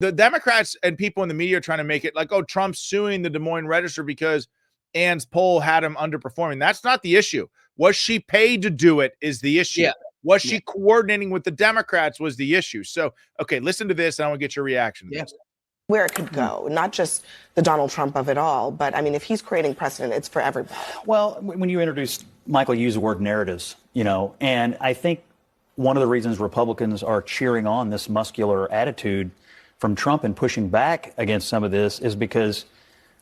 the Democrats and people in the media are trying to make it like, oh, Trump's suing the Des Moines Register because Ann's poll had him underperforming. That's not the issue. Was she paid to do it is the issue. Yeah. Was she coordinating with the Democrats was the issue. So, okay, listen to this, and I want to get your reaction to this. Where it could go, not just the Donald Trump of it all, but I mean, if he's creating precedent, it's for everybody. Well, when you introduced, Michael, you used the word narratives, and I think one of the reasons Republicans are cheering on this muscular attitude from Trump and pushing back against some of this is because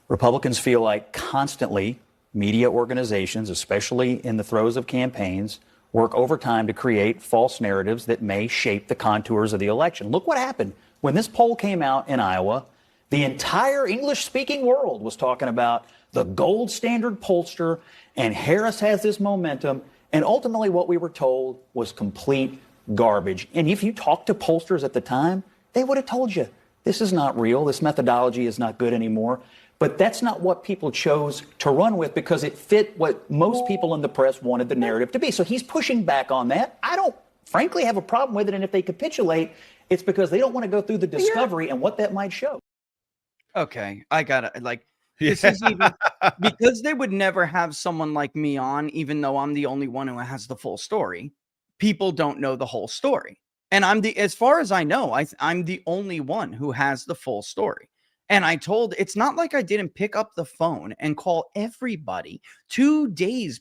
Republicans feel like constantly media organizations, especially in the throes of campaigns, work overtime to create false narratives that may shape the contours of the election. Look what happened. When this poll came out in Iowa, the entire English-speaking world was talking about the gold standard pollster, and Harris has this momentum. And ultimately what we were told was complete garbage. And if you talked to pollsters at the time, they would have told you, this is not real. This methodology is not good anymore. But that's not what people chose to run with because it fit what most people in the press wanted the narrative to be. So he's pushing back on that. I don't, frankly, have a problem with it. And if they capitulate, it's because they don't want to go through the discovery and what that might show. Okay, I got it. Like, this is even because they would never have someone like me on, even though I'm the only one who has the full story. People don't know the whole story. And as far as I know, I'm the only one who has the full story. And it's not like I didn't pick up the phone and call everybody 2 days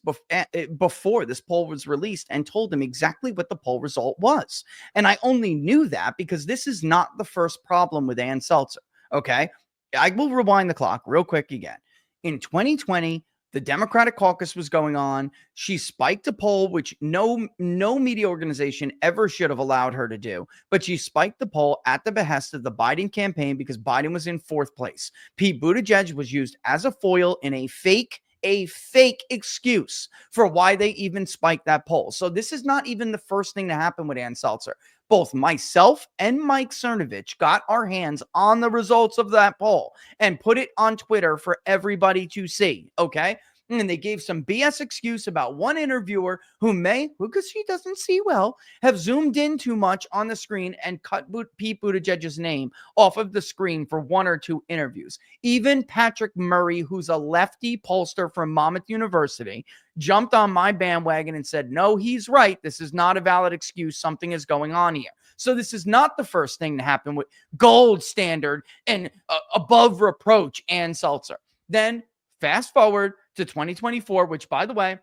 before this poll was released and told them exactly what the poll result was. And I only knew that because this is not the first problem with Ann Selzer. Okay. I will rewind the clock real quick again. In 2020, the Democratic caucus was going on. She spiked a poll, which no media organization ever should have allowed her to do. But she spiked the poll at the behest of the Biden campaign because Biden was in 4th place. Pete Buttigieg was used as a foil in a fake excuse for why they even spiked that poll. So this is not even the first thing to happen with Ann Selzer. Both myself and Mike Cernovich got our hands on the results of that poll and put it on Twitter for everybody to see, okay? And they gave some BS excuse about one interviewer who may, because she doesn't see well, have zoomed in too much on the screen and cut Pete Buttigieg's name off of the screen for 1 or 2 interviews. Even Patrick Murray, who's a lefty pollster from Monmouth University, jumped on my bandwagon and said, no, he's right. This is not a valid excuse. Something is going on here. So this is not the first thing to happen with gold standard and above reproach Ann Selzer. Then fast forward to 2024, which, by the way,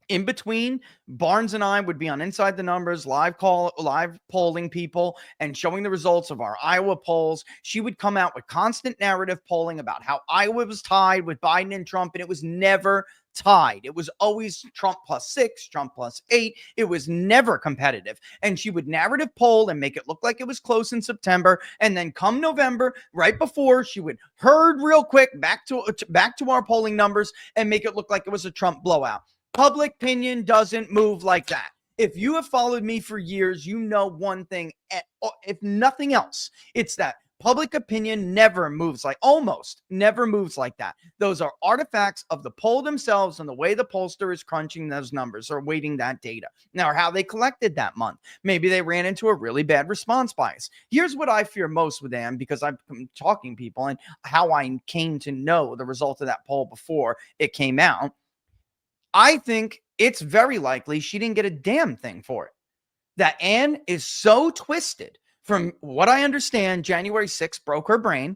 in between, Barnes and I would be on Inside the Numbers, live polling people and showing the results of our Iowa polls. She would come out with constant narrative polling about how Iowa was tied with Biden and Trump, and it was never tied. It was always Trump +6, Trump +8. It was never competitive. And she would narrative poll and make it look like it was close in September. And then come November, right before, she would herd real quick back to our polling numbers and make it look like it was a Trump blowout. Public opinion doesn't move like that. If you have followed me for years, you know one thing, if nothing else, it's that public opinion almost never moves like that. Those are artifacts of the poll themselves and the way the pollster is crunching those numbers or weighting that data. Now, how they collected that month. Maybe they ran into a really bad response bias. Here's what I fear most with Ann, because I'm talking to people and how I came to know the result of that poll before it came out. I think it's very likely she didn't get a damn thing for it. That Ann is so twisted. From what I understand, January 6th broke her brain,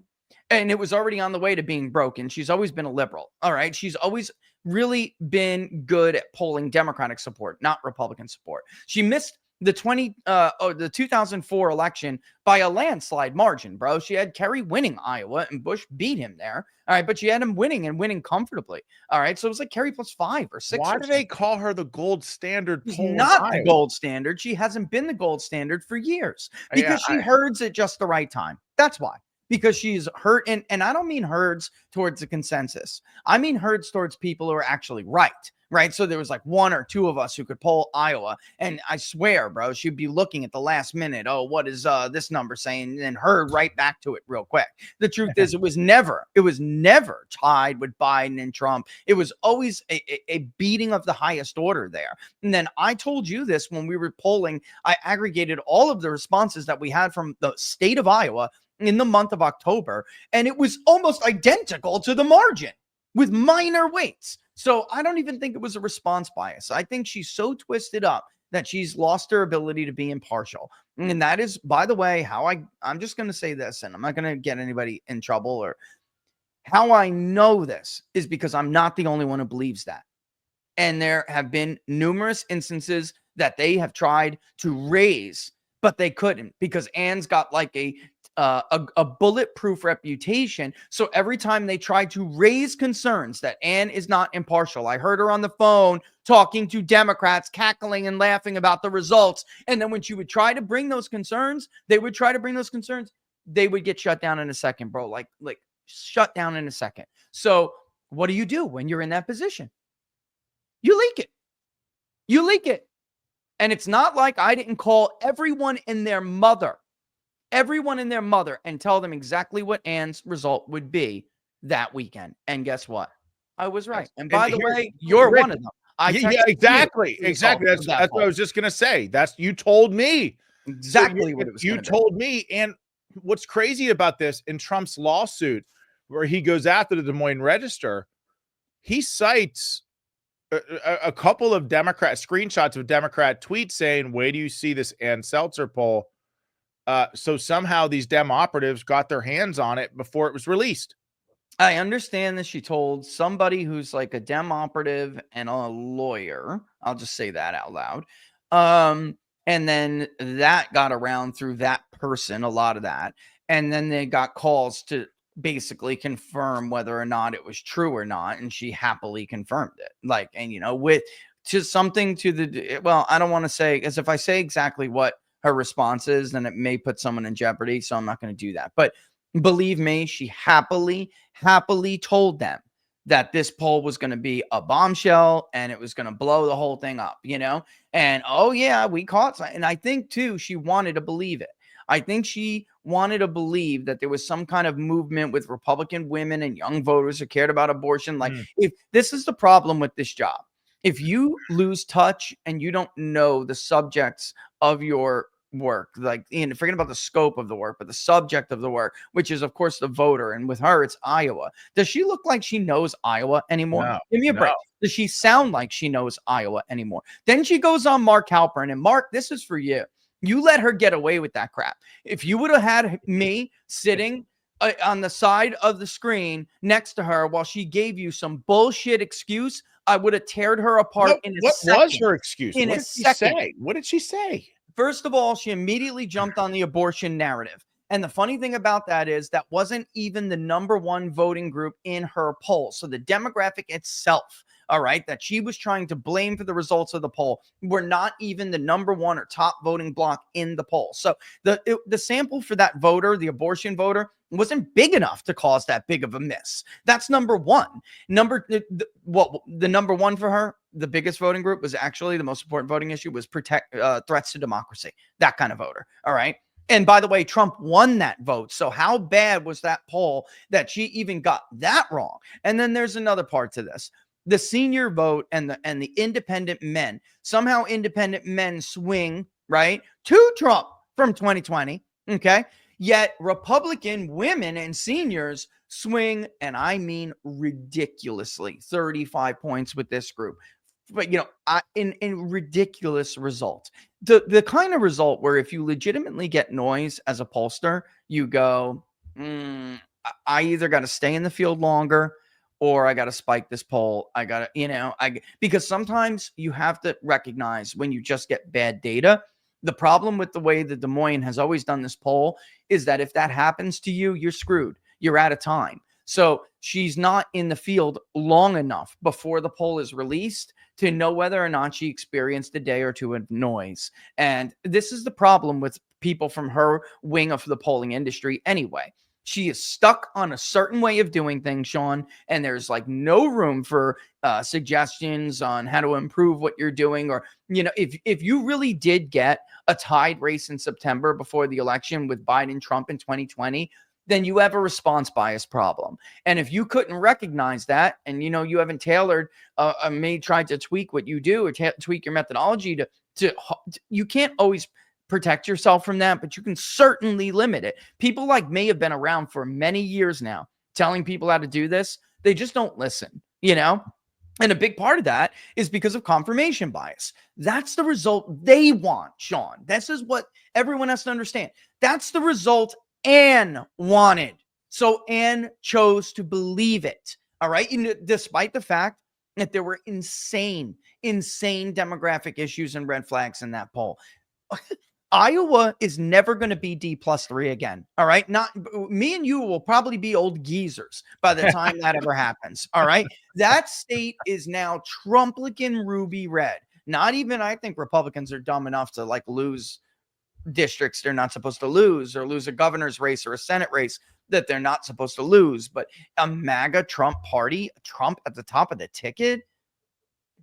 and it was already on the way to being broken. She's always been a liberal. All right. She's always really been good at polling Democratic support, not Republican support. She missed the 2004 election by a landslide margin, bro. She had Kerry winning Iowa and Bush beat him there. All right. But she had him winning and winning comfortably. All right. So it was like Kerry +5 or 6. Why do they call her the gold standard? She's not the gold standard. She hasn't been the gold standard for years because she herds at just the right time. That's why. Because she's hurt. And I don't mean herds towards the consensus. I mean herds towards people who are actually right. Right. So there was like 1 or 2 of us who could poll Iowa. And I swear, bro, she'd be looking at the last minute. Oh, what is this number saying? And herd right back to it real quick. The truth is, it was never tied with Biden and Trump. It was always a beating of the highest order there. And then I told you this when we were polling. I aggregated all of the responses that we had from the state of Iowa in the month of October, and it was almost identical to the margin with minor weights. So I don't even think it was a response bias. I think she's so twisted up that she's lost her ability to be impartial. And that is, by the way, how I'm just going to say this, and I'm not going to get anybody in trouble, or how I know this is because I'm not the only one who believes that. And there have been numerous instances that they have tried to raise, but they couldn't, because Ann's got like a bulletproof reputation. So every time they try to raise concerns that Ann is not impartial, I heard her on the phone talking to Democrats, cackling and laughing about the results. And then when she would try to bring those concerns, they would get shut down in a second, bro. Like shut down in a second. So what do you do when you're in that position? You leak it. You leak it. And it's not like I didn't call everyone and their mother, and tell them exactly what Ann's result would be that weekend. And guess what? I was right. And by the way, you're one of them. Yeah, exactly. That's what I was just going to say. You told me. Exactly what it was. You told me. And what's crazy about this, in Trump's lawsuit, where he goes after the Des Moines Register, he cites a couple of screenshots of Democrat tweets saying, "Wait, do you see this Ann Selzer poll?" So somehow these Dem operatives got their hands on it before it was released. I understand that she told somebody who's like a Dem operative and a lawyer. I'll just say that out loud. And then that got around through that person, a lot of that. And then they got calls to basically confirm whether or not it was true or not. And she happily confirmed it. Like, and with just something to well, I don't want to say, because if I say exactly what her response is, then it may put someone in jeopardy. So I'm not going to do that. But believe me, she happily told them that this poll was going to be a bombshell and it was going to blow the whole thing up, and oh yeah, we caught some. And I think too, she wanted to believe it. I think she wanted to believe that there was some kind of movement with Republican women and young voters who cared about abortion. Like, if this is the problem with this job, if you lose touch and you don't know the subjects of your work, like, forget about the scope of the work, but the subject of the work, which is of course the voter. And with her, it's Iowa. Does she look like she knows Iowa anymore? No, Give me a break. Does she sound like she knows Iowa anymore? Then she goes on Mark Halpern, and Mark, this is for you. You let her get away with that crap. If you would have had me sitting on the side of the screen next to her while she gave you some bullshit excuse, I would have teared her apart in a second. What was her excuse? What did she say? What did she say? First of all, she immediately jumped on the abortion narrative. And the funny thing about that is that wasn't even the number one voting group in her poll. So the demographic itself, all right, that she was trying to blame for the results of the poll, were not even the number one or top voting block in the poll. So the sample for that voter, the abortion voter, wasn't big enough to cause that big of a miss. That's number one. The number one for her, the biggest voting group, was actually the most important voting issue was threats to democracy, that kind of voter. All right. And by the way, Trump won that vote. So how bad was that poll that she even got that wrong? And then there's another part to this. The senior vote and the independent men. Somehow independent men swing, right, to Trump from 2020. Okay. Yet Republican women and seniors swing, and I mean ridiculously, 35 points with this group. But, in ridiculous results. The kind of result where if you legitimately get noise as a pollster, you go, I either got to stay in the field longer or I got to spike this poll. I got to, because sometimes you have to recognize when you just get bad data. The problem with the way that Des Moines has always done this poll is that if that happens to you, you're screwed. You're out of time. So she's not in the field long enough before the poll is released to know whether or not she experienced a day or two of noise. And this is the problem with people from her wing of the polling industry anyway. She is stuck on a certain way of doing things, Sean, and there's like no room for suggestions on how to improve what you're doing. Or, if you really did get a tied race in September before the election with Biden, Trump in 2020, then you have a response bias problem. And if you couldn't recognize that, and you haven't tailored, may try to tweak what you do or tweak your methodology to you can't always protect yourself from that, but you can certainly limit it. People like me have been around for many years now telling people how to do this. They just don't listen, you know? And a big part of that is because of confirmation bias. That's the result they want, Sean. This is what everyone has to understand. That's the result Ann wanted. So Ann chose to believe it. All right. And despite the fact that there were insane demographic issues and red flags in that poll. Iowa is never going to be D+3 again. All right. Not me and you will probably be old geezers by the time that ever happens. All right. That state is now Trumplican ruby red. Not even, I think Republicans are dumb enough to like lose districts they're not supposed to lose, or lose a governor's race or a Senate race that they're not supposed to lose. But a MAGA Trump party, Trump at the top of the ticket,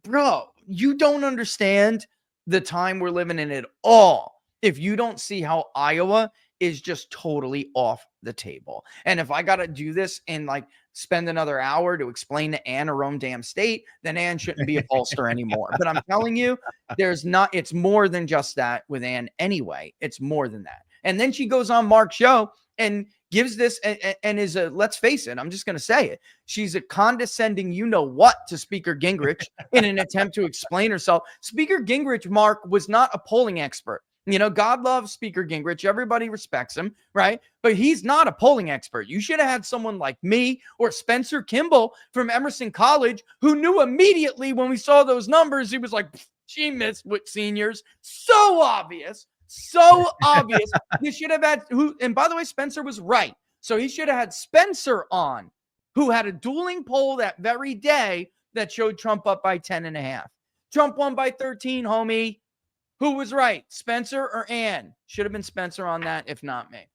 bro, you don't understand the time we're living in at all if you don't see how Iowa is just totally off the table. And if I got to do this and like spend another hour to explain to Ann her own damn state, then Ann shouldn't be a pollster anymore. But I'm telling you, it's more than just that with Ann anyway. It's more than that. And then she goes on Mark's show and gives this and is a, let's face it, I'm just going to say it. She's a condescending, you know what, to Speaker Gingrich in an attempt to explain herself. Speaker Gingrich, Mark, was not a polling expert. You know, God loves Speaker Gingrich. Everybody respects him, right? But he's not a polling expert. You should have had someone like me or Spencer Kimball from Emerson College who knew immediately when we saw those numbers. He was like, she missed with seniors. So obvious. So obvious. You should have had and by the way, Spencer was right. So he should have had Spencer on, who had a dueling poll that very day that showed Trump up by 10.5. Trump won by 13, homie. Who was right, Spencer or Ann? Should have been Spencer on that, if not me.